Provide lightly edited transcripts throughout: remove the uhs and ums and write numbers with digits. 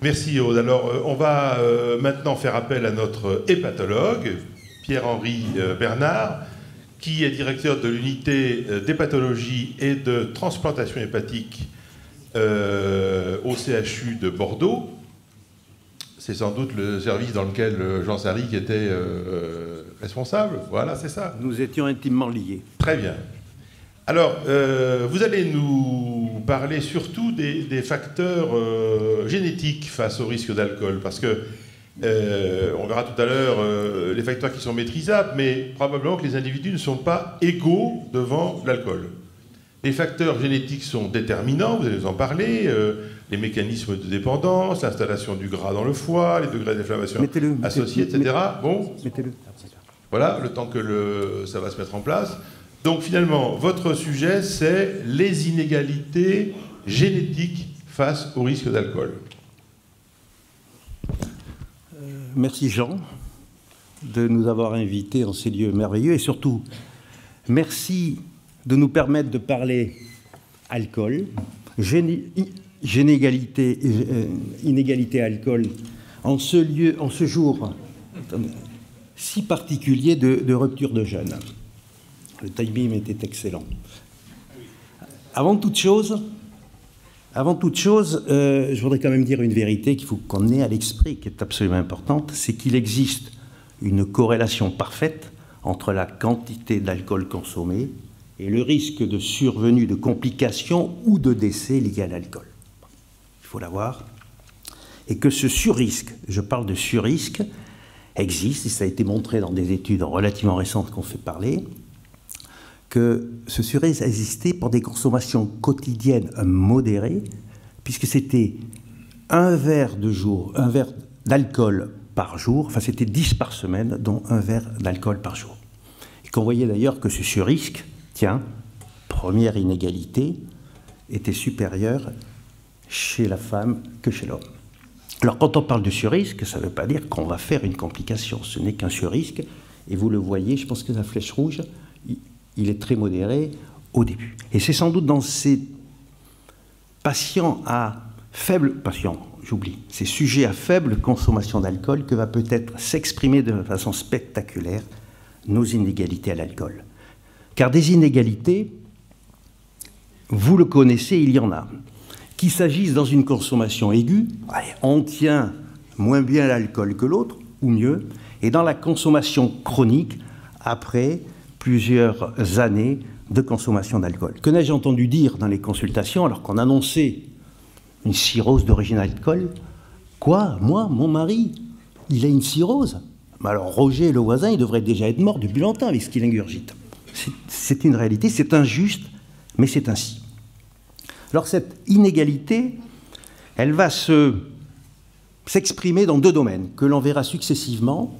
Merci Aude. Alors on va maintenant faire appel à notre hépatologue, Pierre-Henri Bernard, qui est directeur de l'unité d'hépatologie et de transplantation hépatique au CHU de Bordeaux. C'est sans doute le service dans lequel Jean Sarric était responsable. Voilà, c'est ça. Nous étions intimement liés. Très bien. Alors, vous allez nous parler surtout des facteurs génétiques face au risque d'alcool, parce que on verra tout à l'heure les facteurs qui sont maîtrisables, mais probablement que les individus ne sont pas égaux devant l'alcool. Les facteurs génétiques sont déterminants, vous allez nous en parler, les mécanismes de dépendance, l'installation du gras dans le foie, les degrés d'inflammation associés, etc. Bon, voilà, le temps que ça va se mettre en place. Donc finalement, votre sujet, c'est les inégalités génétiques face au risque d'alcool. Merci Jean de nous avoir invités en ces lieux merveilleux et surtout, merci de nous permettre de parler alcool, inégalité alcool, en ce jour si particulier de rupture de jeûne. Le timing était excellent. Avant toute chose, je voudrais quand même dire une vérité qu'il faut qu'on ait à l'esprit, qui est absolument importante, c'est qu'il existe une corrélation parfaite entre la quantité d'alcool consommé et le risque de survenue de complications ou de décès liés à l'alcool. Il faut l'avoir. Et que ce surrisque, je parle de surrisque, existe, et ça a été montré dans des études relativement récentes qu'on fait parler, que ce surrisque existait pour des consommations quotidiennes modérées, puisque c'était un verre d'alcool par jour, enfin c'était 10 par semaine, dont un verre d'alcool par jour. Et qu'on voyait d'ailleurs que ce surrisque, tiens, première inégalité, était supérieur chez la femme que chez l'homme. Alors quand on parle de surrisque, ça ne veut pas dire qu'on va faire une complication, ce n'est qu'un surrisque, et vous le voyez, je pense que la flèche rouge, il est très modéré au début. Et c'est sans doute dans ces patients à faible, ces sujets à faible consommation d'alcool que va peut-être s'exprimer de façon spectaculaire nos inégalités à l'alcool. Car des inégalités, vous le connaissez, il y en a. Qu'il s'agisse dans une consommation aiguë, on tient moins bien l'alcool que l'autre, ou mieux, et dans la consommation chronique, après plusieurs années de consommation d'alcool. Que n'ai-je entendu dire dans les consultations alors qu'on annonçait une cirrhose d'origine alcool? Quoi? Moi, mon mari, il a une cirrhose? Mais alors Roger, le voisin, il devrait déjà être mort depuis longtemps avec ce qu'il ingurgite. C'est une réalité, c'est injuste, mais c'est ainsi. Alors cette inégalité, elle va s'exprimer dans deux domaines que l'on verra successivement.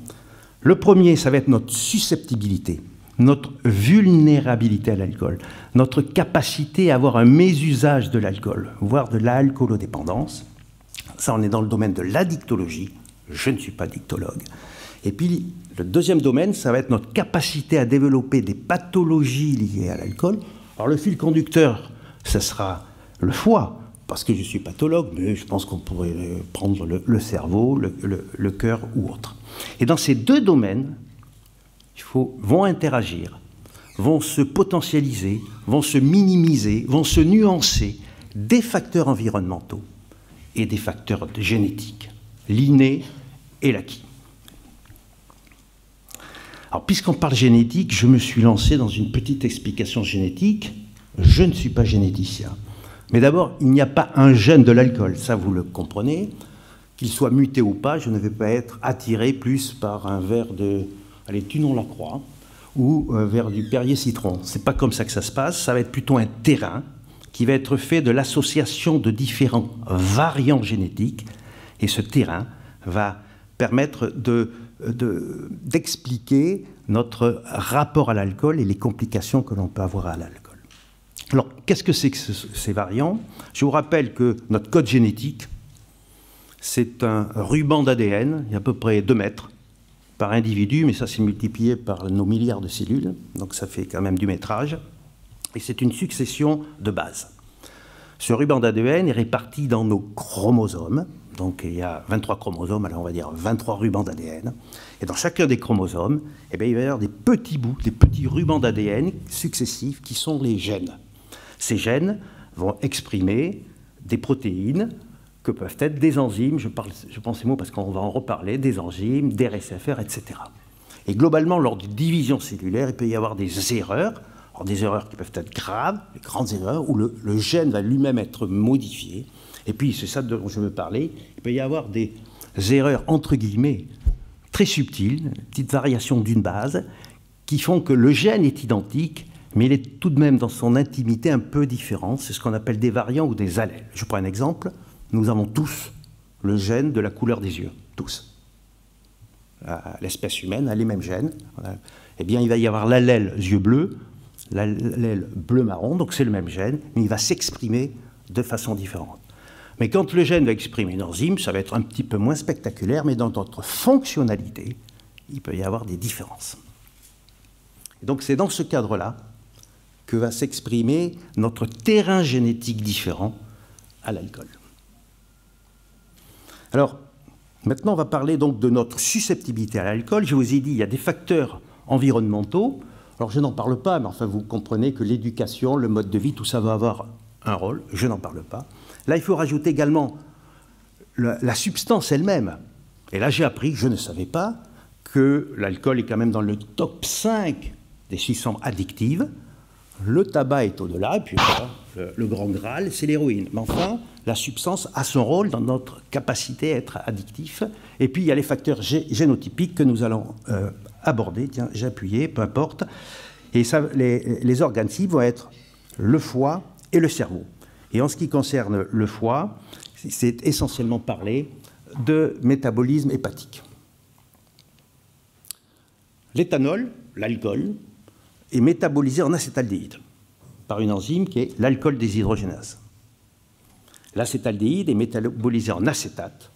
Le premier, ça va être notre susceptibilité, notre vulnérabilité à l'alcool, notre capacité à avoir un mésusage de l'alcool, voire de l'alcoolodépendance. Ça, on est dans le domaine de l'addictologie. Je ne suis pas dictologue. Et puis, le deuxième domaine, ça va être notre capacité à développer des pathologies liées à l'alcool. Alors, le fil conducteur, ce sera le foie, parce que je suis pathologue, mais je pense qu'on pourrait prendre le cerveau, le cœur ou autre. Et dans ces deux domaines, vont interagir, vont se potentialiser, vont se minimiser, vont se nuancer des facteurs environnementaux et des facteurs génétiques, l'inné et l'acquis. Alors, puisqu'on parle génétique, je me suis lancé dans une petite explication génétique. Je ne suis pas généticien. Mais d'abord, il n'y a pas un gène de l'alcool, ça vous le comprenez. Qu'il soit muté ou pas, je ne vais pas être attiré plus par un verre de... Allez, Tunon-la-Croix, ou vers du Perrier-Citron. C'est pas comme ça que ça se passe, ça va être plutôt un terrain qui va être fait de l'association de différents variants génétiques, et ce terrain va permettre d'expliquer notre rapport à l'alcool et les complications que l'on peut avoir à l'alcool. Alors, qu'est-ce que c'est que ces variants? Je vous rappelle que notre code génétique, c'est un ruban d'ADN, il y a à peu près 2 mètres, par individu, mais ça c'est multiplié par nos milliards de cellules, donc ça fait quand même du métrage, et c'est une succession de bases. Ce ruban d'ADN est réparti dans nos chromosomes, Donc il y a 23 chromosomes, alors on va dire 23 rubans d'ADN. Et dans chacun des chromosomes, eh bien, il va y avoir des petits bouts, des petits rubans d'ADN successifs qui sont les gènes. Ces gènes vont exprimer des protéines que peuvent être des enzymes, je pense ces mots parce qu'on va en reparler, des enzymes, des récepteurs, etc. Et globalement, lors de division cellulaire, il peut y avoir des erreurs, alors des erreurs qui peuvent être graves, des grandes erreurs, où le gène va lui-même être modifié. Et puis, c'est ça dont je veux parler, il peut y avoir des erreurs, entre guillemets, très subtiles, petites variations d'une base, qui font que le gène est identique, mais il est tout de même dans son intimité un peu différent. C'est ce qu'on appelle des variants ou des allèles. Je prends un exemple. Nous avons tous le gène de la couleur des yeux, tous. L'espèce humaine a les mêmes gènes. Eh bien, il va y avoir l'allèle yeux bleus, l'allèle bleu-marron, donc c'est le même gène, mais il va s'exprimer de façon différente. Mais quand le gène va exprimer une enzyme, ça va être un petit peu moins spectaculaire, mais dans notre fonctionnalité, il peut y avoir des différences. Et donc c'est dans ce cadre-là que va s'exprimer notre terrain génétique différent à l'alcool. Alors, maintenant, on va parler donc de notre susceptibilité à l'alcool. Je vous ai dit, il y a des facteurs environnementaux. Alors, je n'en parle pas, mais enfin, vous comprenez que l'éducation, le mode de vie, tout ça va avoir un rôle. Je n'en parle pas. Là, il faut rajouter également la substance elle-même. Et là, j'ai appris, je ne savais pas, que l'alcool est quand même dans le top 5 des substances addictives. Le tabac est au-delà, et puis le grand Graal, c'est l'héroïne. Mais enfin, la substance a son rôle dans notre capacité à être addictif. Et puis, il y a les facteurs génotypiques que nous allons aborder. Tiens, j'ai appuyé, peu importe. Et ça, les organes cibles vont être le foie et le cerveau. Et en ce qui concerne le foie, c'est essentiellement parler de métabolisme hépatique. L'éthanol, l'alcool, est métabolisé en acétaldéhyde par une enzyme qui est l'alcool déshydrogénase. L'acétaldéhyde est métabolisé en acétate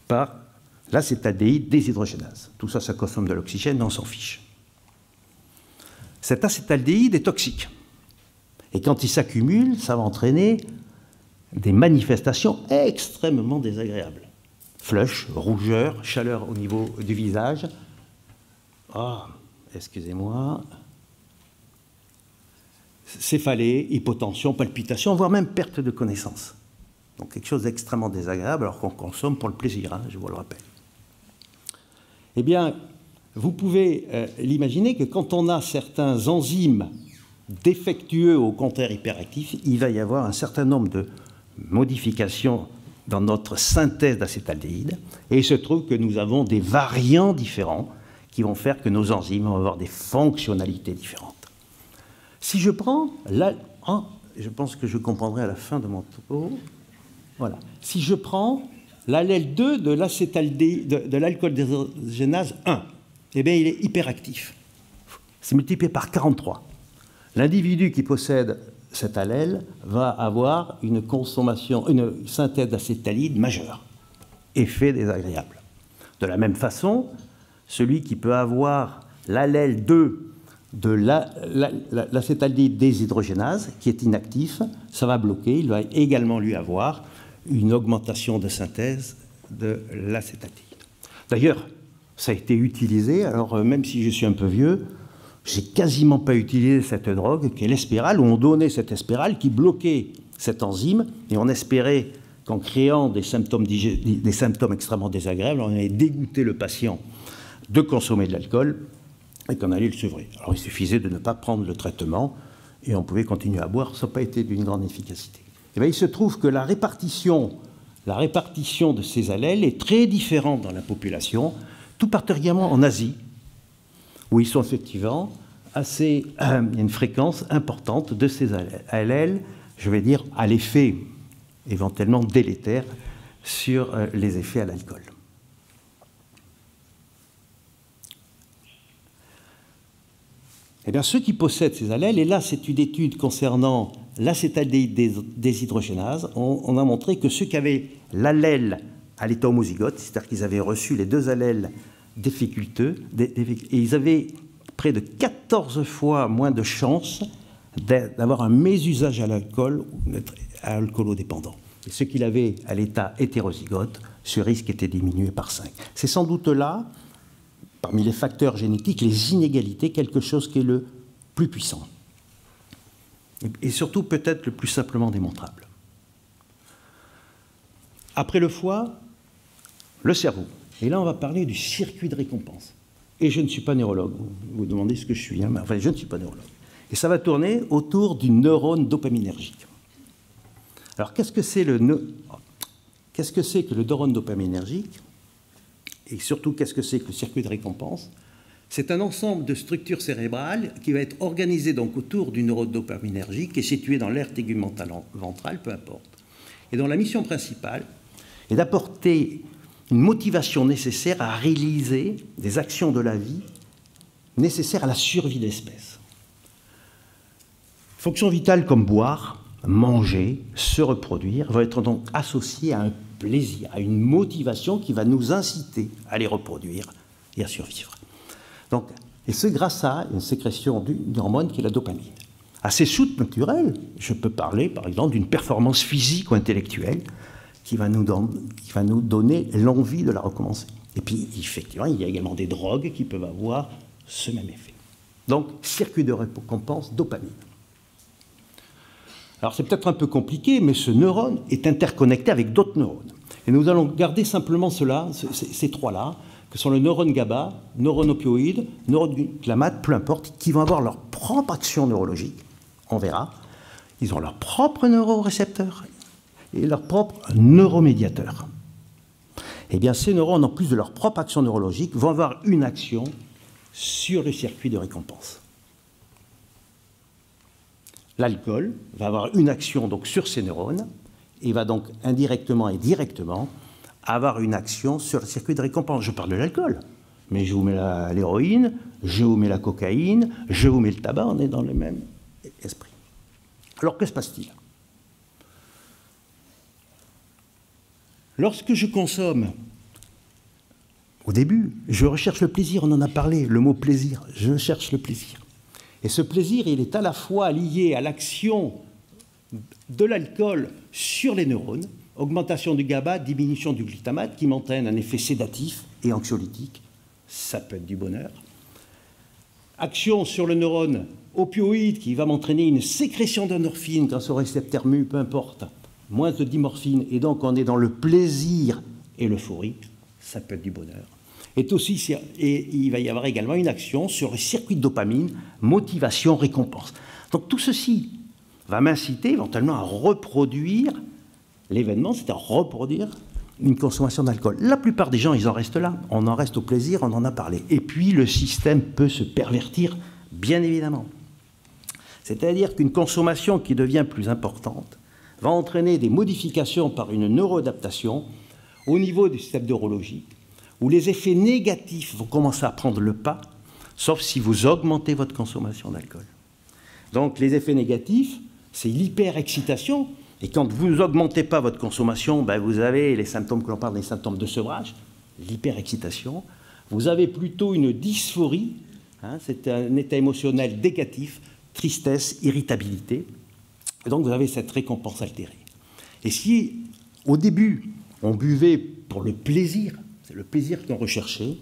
par l'acétaldéhyde déshydrogénase. Tout ça, ça consomme de l'oxygène, mais on s'en fiche. Cet acétaldéhyde est toxique. Et quand il s'accumule, ça va entraîner des manifestations extrêmement désagréables. Flush, rougeur, chaleur au niveau du visage. Ah, excusez-moi. Céphalée, hypotension, palpitation, voire même perte de connaissance. Donc quelque chose d'extrêmement désagréable alors qu'on consomme pour le plaisir, hein, je vous le rappelle. Eh bien, vous pouvez l'imaginer que quand on a certains enzymes défectueux, au contraire hyperactifs, il va y avoir un certain nombre de modifications dans notre synthèse d'acétaldéhyde, et il se trouve que nous avons des variants différents qui vont faire que nos enzymes vont avoir des fonctionnalités différentes. Si je prends, je pense que je comprendrai à la fin de mon topo, voilà. Si je prends l'allèle 2 de l'alcool déshydrogénase 1, eh bien il est hyperactif. C'est multiplié par 43. L'individu qui possède cet allèle va avoir une synthèse d'acétaldéhyde majeure. Effet désagréable. De la même façon, celui qui peut avoir l'allèle 2 de l'acétaldéhyde déshydrogénase, qui est inactif, ça va bloquer, il va également lui avoir une augmentation de synthèse de l'acétaldéhyde. D'ailleurs, ça a été utilisé, alors même si je suis un peu vieux, j'ai quasiment pas utilisé cette drogue qui est l'espérale, où on donnait cette espérale qui bloquait cette enzyme, et on espérait qu'en créant des symptômes extrêmement désagréables, on allait dégoûter le patient de consommer de l'alcool et qu'on allait le sevrer. Alors il suffisait de ne pas prendre le traitement et on pouvait continuer à boire, ça n'a pas été d'une grande efficacité. Et bien, il se trouve que la répartition de ces allèles est très différente dans la population, tout particulièrement en Asie, où ils sont effectivement il y a une fréquence importante de ces allèles, je vais dire, à l'effet éventuellement délétère sur les effets à l'alcool. Eh bien, ceux qui possèdent ces allèles, et là c'est une étude concernant l'acétaldéhyde déshydrogénase, on a montré que ceux qui avaient l'allèle à l'état homozygote, c'est-à-dire qu'ils avaient reçu les deux allèles défectueux, et ils avaient près de 14 fois moins de chances d'avoir un mésusage à l'alcool ou d'être alcoolodépendant. Et ce qu'il avait à l'état hétérozygote, ce risque était diminué par 5. C'est sans doute là, parmi les facteurs génétiques, les inégalités, quelque chose qui est le plus puissant. Et surtout peut-être le plus simplement démontrable. Après le foie, le cerveau. Et là, on va parler du circuit de récompense. Et je ne suis pas neurologue. Vous vous demandez ce que je suis, hein, mais enfin, je ne suis pas neurologue. Et ça va tourner autour du neurone dopaminergique. Alors, qu'est-ce que c'est que le neurone dopaminergique? Et surtout, qu'est-ce que c'est que le circuit de récompense? C'est un ensemble de structures cérébrales qui va être organisé donc autour du neurone dopaminergique qui est situé dans l'aire tegumentaire-ventrale, peu importe. Et dont la mission principale est d'apporter une motivation nécessaire à réaliser des actions de la vie nécessaires à la survie de l'espèce. Fonctions vitales comme boire, manger, se reproduire, vont être donc associées à un plaisir, à une motivation qui va nous inciter à les reproduire et à survivre. Donc, et c'est grâce à une sécrétion d'une hormone qui est la dopamine. À ces soutes naturelles, je peux parler par exemple d'une performance physique ou intellectuelle qui va nous donner l'envie de la recommencer. Et puis, effectivement, il y a également des drogues qui peuvent avoir ce même effet. Donc, circuit de récompense, dopamine. Alors, c'est peut-être un peu compliqué, mais ce neurone est interconnecté avec d'autres neurones. Et nous allons garder simplement ces trois-là, que sont le neurone GABA, neurone opioïde, neurone glutamate, peu importe, qui vont avoir leur propre action neurologique. On verra. Ils ont leur propre neurorécepteur et leur propre neuromédiateur. Eh bien, ces neurones, en plus de leur propre action neurologique, vont avoir une action sur le circuit de récompense. L'alcool va avoir une action donc sur ces neurones et va donc indirectement et directement avoir une action sur le circuit de récompense. Je parle de l'alcool, mais je vous mets l'héroïne, je vous mets la cocaïne, je vous mets le tabac, on est dans le même esprit. Alors, que se passe-t-il? Lorsque je consomme, au début, je recherche le plaisir, on en a parlé, le mot plaisir, je cherche le plaisir. Et ce plaisir, il est à la fois lié à l'action de l'alcool sur les neurones, augmentation du GABA, diminution du glutamate, qui m'entraîne un effet sédatif et anxiolytique, ça peut être du bonheur. Action sur le neurone opioïde, qui va m'entraîner une sécrétion d'endorphine grâce au récepteur mu, peu importe, moins de dimorphine, et donc on est dans le plaisir et l'euphorie, ça peut être du bonheur. Et il va y avoir également une action sur le circuit de dopamine, motivation, récompense. Donc tout ceci va m'inciter éventuellement à reproduire l'événement, c'est à reproduire une consommation d'alcool. La plupart des gens, ils en restent là. On en reste au plaisir, on en a parlé. Et puis le système peut se pervertir, bien évidemment. C'est-à-dire qu'une consommation qui devient plus importante va entraîner des modifications par une neuroadaptation au niveau du système neurologique, où les effets négatifs vont commencer à prendre le pas, sauf si vous augmentez votre consommation d'alcool. Donc les effets négatifs, c'est l'hyperexcitation, et quand vous n'augmentez pas votre consommation, ben vous avez les symptômes que l'on parle des symptômes de sevrage, l'hyperexcitation, vous avez plutôt une dysphorie, hein, c'est un état émotionnel négatif, tristesse, irritabilité, et donc vous avez cette récompense altérée. Et si au début on buvait pour le plaisir, c'est le plaisir qu'on recherchait,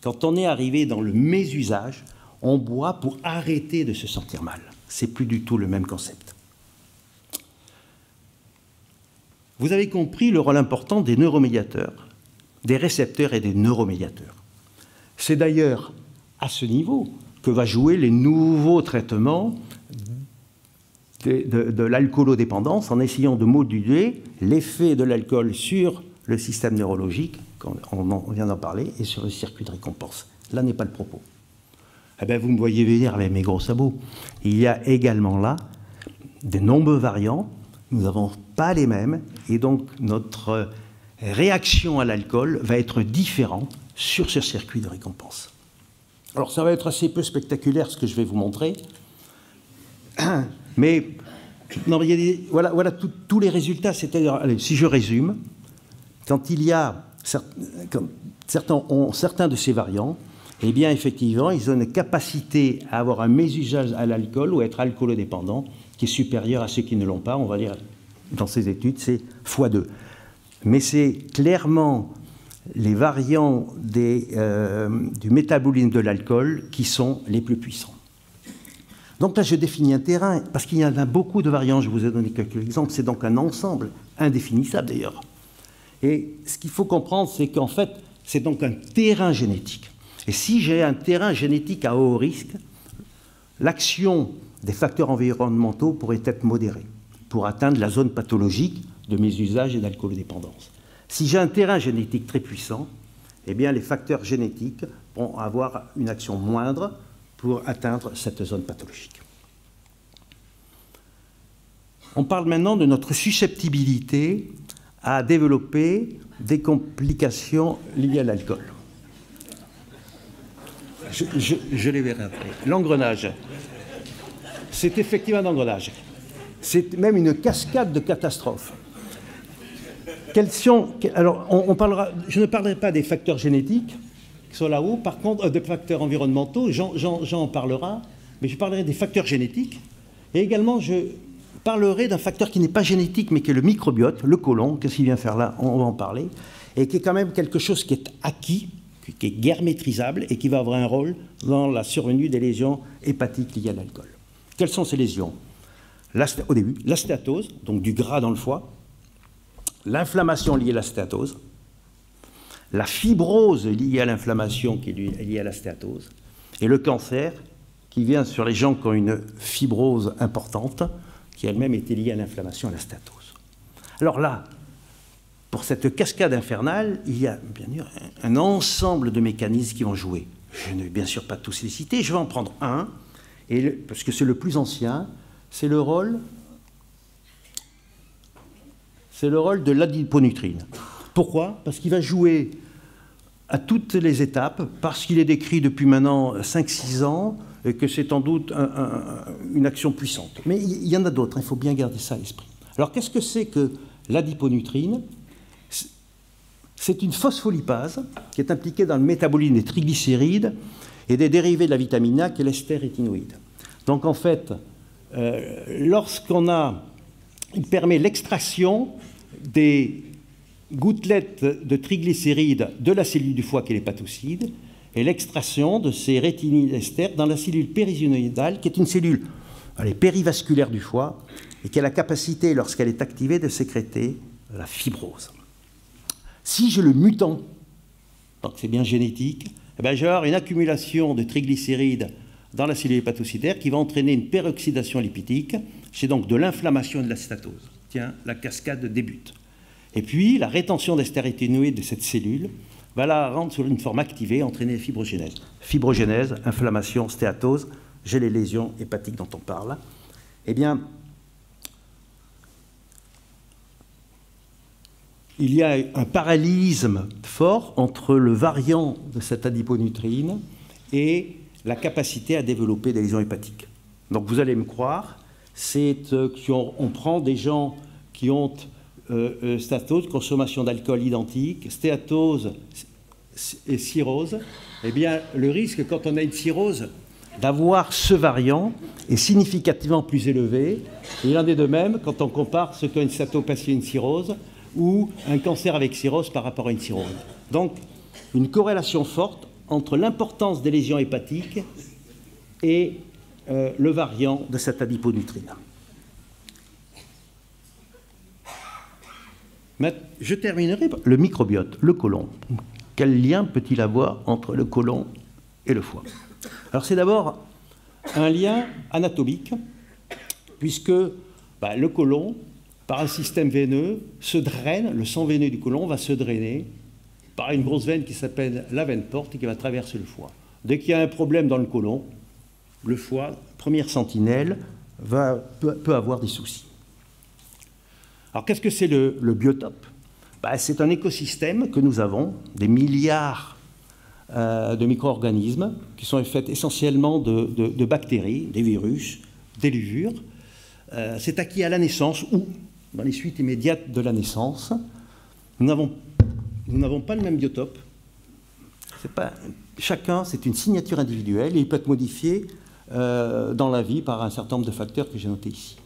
quand on est arrivé dans le mésusage, on boit pour arrêter de se sentir mal. C'est plus du tout le même concept. Vous avez compris le rôle important des neuromédiateurs, des récepteurs et des neuromédiateurs. C'est d'ailleurs à ce niveau que va jouer les nouveaux traitements de l'alcoolodépendance en essayant de moduler l'effet de l'alcool sur le système neurologique, on vient d'en parler, et sur le circuit de récompense. Là n'est pas le propos. Eh bien, vous me voyez venir avec mes gros sabots. Il y a également là de nombreux variants. Nous n'avons pas les mêmes, et donc notre réaction à l'alcool va être différente sur ce circuit de récompense. Alors ça va être assez peu spectaculaire ce que je vais vous montrer, mais non, voilà tous les résultats. C'est-à-dire, allez, si je résume, quand certains ont certains de ces variants, eh bien effectivement, ils ont une capacité à avoir un mésusage à l'alcool ou à être alcoolodépendant qui est supérieur à ceux qui ne l'ont pas. On va dire dans ces études, c'est x2. Mais c'est clairement les variants du métabolisme de l'alcool qui sont les plus puissants. Donc là, je définis un terrain, parce qu'il y en a beaucoup de variants, je vous ai donné quelques exemples, c'est donc un ensemble, indéfinissable d'ailleurs. Et ce qu'il faut comprendre, c'est qu'en fait, c'est donc un terrain génétique. Et si j'ai un terrain génétique à haut risque, l'action des facteurs environnementaux pourrait être modérée pour atteindre la zone pathologique de mes usages et d'alcoolodépendance. Si j'ai un terrain génétique très puissant, eh bien les facteurs génétiques vont avoir une action moindre pour atteindre cette zone pathologique. On parle maintenant de notre susceptibilité à développer des complications liées à l'alcool. Je les verrai après. L'engrenage. C'est effectivement un engrenage. C'est même une cascade de catastrophes. Alors, je ne parlerai pas des facteurs génétiques qui sont là-haut, par contre, des facteurs environnementaux, Jean en parlera, mais je parlerai des facteurs génétiques. Et également, je parlerai d'un facteur qui n'est pas génétique, mais qui est le microbiote, le côlon. Qu'est-ce qu'il vient faire là? On va en parler. Et qui est quand même quelque chose qui est acquis, qui est guère maîtrisable et qui va avoir un rôle dans la survenue des lésions hépatiques liées à l'alcool. Quelles sont ces lésions? Au début, la stéatose, donc du gras dans le foie, l'inflammation liée à la stéatose, la fibrose liée à l'inflammation qui est liée à la stéatose, et le cancer qui vient sur les gens qui ont une fibrose importante, qui elle-même était liée à l'inflammation et à la stéatose. Alors là, pour cette cascade infernale, il y a bien sûr un ensemble de mécanismes qui vont jouer. Je ne vais bien sûr pas tous les citer, je vais en prendre un, parce que c'est le plus ancien, c'est le rôle de l'adiponutrine. Pourquoi? Parce qu'il va jouer à toutes les étapes, parce qu'il est décrit depuis maintenant 5-6 ans, et que c'est en doute une action puissante. Mais il y en a d'autres, il faut bien garder ça à l'esprit. Alors qu'est-ce que c'est que l'adiponutrine? C'est une phospholipase qui est impliquée dans le métabolisme des triglycérides et des dérivés de la vitamine A, qui est l'ester rétinoïde. Donc en fait, il permet l'extraction des gouttelettes de triglycérides de la cellule du foie qui est l'hépatocyte et l'extraction de ces rétinides ester dans la cellule périsynoïdale qui est une cellule périvasculaire du foie et qui a la capacité, lorsqu'elle est activée, de sécréter la fibrose. Si j'ai le mutant, donc c'est bien génétique, eh bien, je vais avoir une accumulation de triglycérides dans la cellule hépatocytaire qui va entraîner une peroxydation lipidique. C'est donc de l'inflammation et de la stéatose. Tiens, la cascade débute. Et puis, la rétention d'ester rétinoïde de cette cellule va la rendre sur une forme activée, entraîner fibrogénèse. Fibrogénèse, inflammation, stéatose, j'ai les lésions hépatiques dont on parle. Eh bien, il y a un parallélisme fort entre le variant de cette adiponutrine et la capacité à développer des lésions hépatiques. Donc vous allez me croire, on prend des gens qui ont stéatose, consommation d'alcool identique, stéatose et cirrhose. Eh bien, le risque, quand on a une cirrhose, d'avoir ce variant est significativement plus élevé. Et il en est de même quand on compare ce qu'est une stéatopathie et une cirrhose, ou un cancer avec cirrhose par rapport à une cirrhose. Donc, une corrélation forte entre l'importance des lésions hépatiques et le variant de cette adiponutrine. Je terminerai par le microbiote, le côlon. Quel lien peut-il avoir entre le côlon et le foie? Alors c'est d'abord un lien anatomique, puisque le côlon, par un système veineux, se draine, le sang veineux du côlon va se drainer par une grosse veine qui s'appelle la veine porte et qui va traverser le foie. Dès qu'il y a un problème dans le côlon, le foie, première sentinelle, peut avoir des soucis. Alors qu'est-ce que c'est le biotope? C'est un écosystème que nous avons, des milliards de micro-organismes qui sont faits essentiellement de bactéries, des virus, des levures. C'est acquis à la naissance ou dans les suites immédiates de la naissance. Nous n'avons pas le même biotope. Chacun, c'est une signature individuelle et il peut être modifié dans la vie par un certain nombre de facteurs que j'ai notés ici.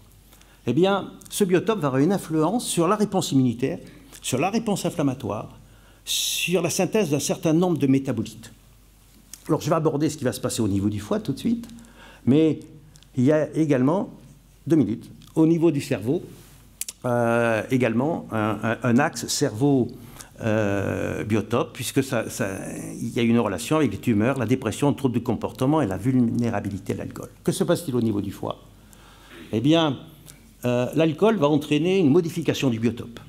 eh bien, ce biotope va avoir une influence sur la réponse immunitaire, sur la réponse inflammatoire, sur la synthèse d'un certain nombre de métabolites. Alors, je vais aborder ce qui va se passer au niveau du foie tout de suite, mais il y a également, 2 minutes, au niveau du cerveau, également un axe cerveau-biotope, puisque il y a une relation avec les tumeurs, la dépression, le trouble de comportement et la vulnérabilité à l'alcool. Que se passe-t-il au niveau du foie? Eh bien, l'alcool va entraîner une modification du biotope,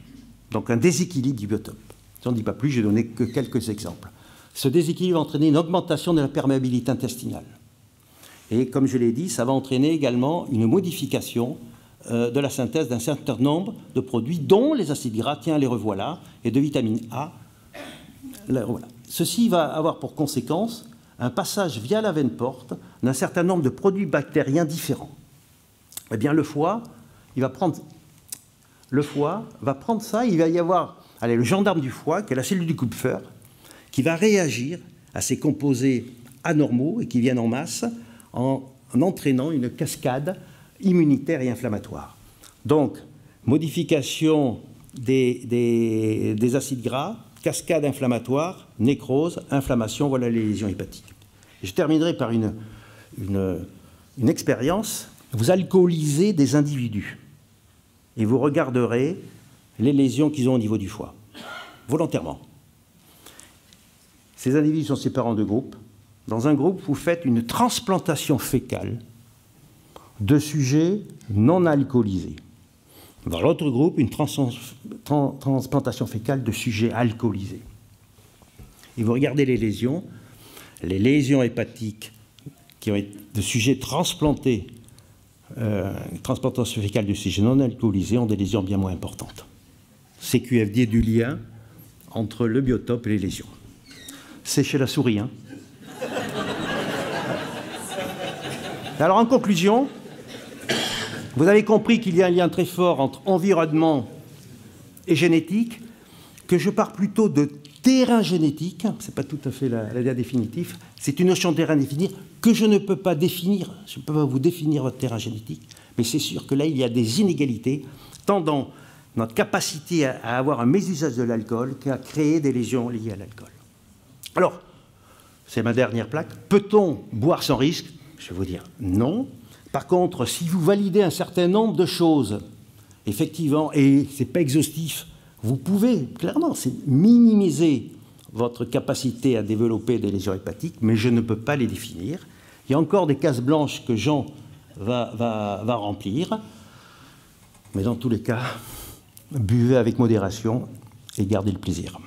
donc un déséquilibre du biotope. Si on ne dit pas plus, je vais donner que quelques exemples. Ce déséquilibre va entraîner une augmentation de la perméabilité intestinale. Et comme je l'ai dit, ça va entraîner également une modification de la synthèse d'un certain nombre de produits, dont les acides gras, tiens, les revoilà, et de vitamine A. Voilà. Ceci va avoir pour conséquence un passage via la veine porte d'un certain nombre de produits bactériens différents. Eh bien, le foie va prendre ça, il va y avoir le gendarme du foie, qui est la cellule du Kupfer, qui va réagir à ces composés anormaux et qui viennent en masse en entraînant une cascade immunitaire et inflammatoire. Donc, modification des acides gras, cascade inflammatoire, nécrose, inflammation, voilà les lésions hépatiques. Et je terminerai par une expérience. Vous alcoolisez des individus et vous regarderez les lésions qu'ils ont au niveau du foie, volontairement. Ces individus sont séparés en 2 groupes. Dans un groupe, vous faites une transplantation fécale de sujets non alcoolisés. Dans l'autre groupe, une transplantation fécale de sujets alcoolisés. Et vous regardez les lésions hépatiques qui ont été de sujets transplantés, transplantation fécale de sujets non alcoolisés ont des lésions bien moins importantes. CQFD du lien entre le biotope et les lésions. C'est chez la souris, hein. Alors, en conclusion, vous avez compris qu'il y a un lien très fort entre environnement et génétique, que je pars plutôt de terrain génétique, ce n'est pas tout à fait la définitive, c'est une notion de terrain défini que je ne peux pas définir, je ne peux pas vous définir votre terrain génétique, mais c'est sûr que là, il y a des inégalités, tant dans notre capacité à avoir un mésusage de l'alcool qu'à créer des lésions liées à l'alcool. Alors, c'est ma dernière plaque, peut-on boire sans risque? Je vais vous dire non. Par contre, si vous validez un certain nombre de choses, effectivement, et ce n'est pas exhaustif, vous pouvez, clairement, minimiser votre capacité à développer des lésions hépatiques, mais je ne peux pas les définir. Il y a encore des cases blanches que Jean va remplir, mais dans tous les cas, buvez avec modération et gardez le plaisir.